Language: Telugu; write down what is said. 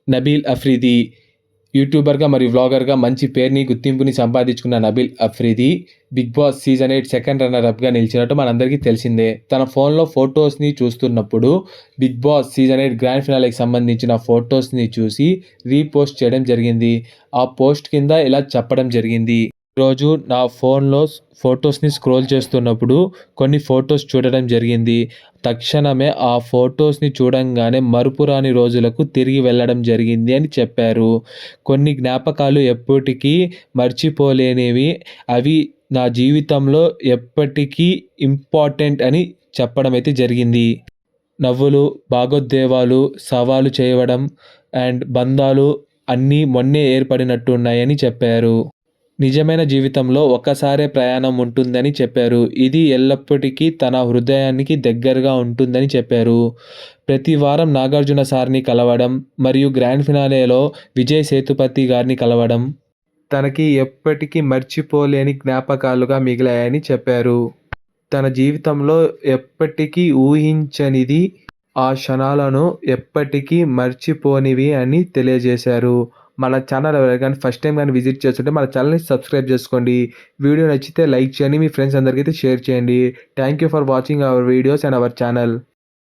నబీల్ అఫ్రిది యూట్యూబర్‌గా మరియు వ్లాగర్‌గా మంచి పేరుని, గుర్తింపుని సంపాదించుకున్న Nabeel Afridi 'big boss' season 8 second runner అప్‌గా నిలిచినట్టు మనందరికీ తెలిసిందే. తన ఫోన్‌లో ఫోటోస్‌ని చూస్తున్నప్పుడు 'బిగ్ బాస్' సీజన్ 8 గ్రాండ్ ఫినాలేకి సంబంధించిన ఫోటోస్‌ని చూసి రీపోస్ట్ చేయడం జరిగింది. ఆ పోస్ట్ కింద ఇలా చెప్పడం జరిగింది. ఈరోజు నా ఫోన్‌లో ఫోటోస్‌ని స్క్రోల్ చేస్తున్నప్పుడు కొన్ని ఫోటోస్ చూడడం జరిగింది. తక్షణమే ఆ ఫోటోస్‌ని చూడంగానే మరుపురాని రోజులకు తిరిగి వెళ్ళడం జరిగింది అని చెప్పారు. కొన్ని జ్ఞాపకాలు ఎప్పటికీ మర్చిపోలేనివి. అవి నా జీవితంలో ఎప్పటికీ ఇంపార్టెంట్ అని చెప్పడం అయితే జరిగింది. నవ్వులు, భావోద్వేగాలు, సవాలు చేయడం అండ్ బంధాలు అన్నీ మొన్నే ఏర్పడినట్టు ఉన్నాయని చెప్పారు. నిజమైన జీవితంలో ఒక్కసారే ప్రయాణం ఉంటుందని చెప్పారు. ఇది ఎల్లప్పటికీ తన హృదయానికి దగ్గరగా ఉంటుందని చెప్పారు. ప్రతి వారం నాగార్జున సార్‌ని కలవడం మరియు గ్రాండ్ ఫినాలేలో విజయ్ సేతుపతి గారిని కలవడం తనకి ఎప్పటికీ మర్చిపోలేని జ్ఞాపకాలుగా మిగిలాయని చెప్పారు. తన జీవితంలో ఎప్పటికీ ఊహించనిది ఆ క్షణాలను ఎప్పటికీ మర్చిపోనివి అని తెలియజేశారు. మన ఛానల్ ఎవరైనా ఫస్ట్ టైమ్ గాని విజిట్ చేస్తుంటే మన ఛానల్‌ని సబ్స్క్రైబ్ చేసుకోండి. వీడియో నచ్చితే లైక్ చేయండి. మీ ఫ్రెండ్స్ అందరికైతే షేర్ చేయండి. Thank you for watching our videos and our channel.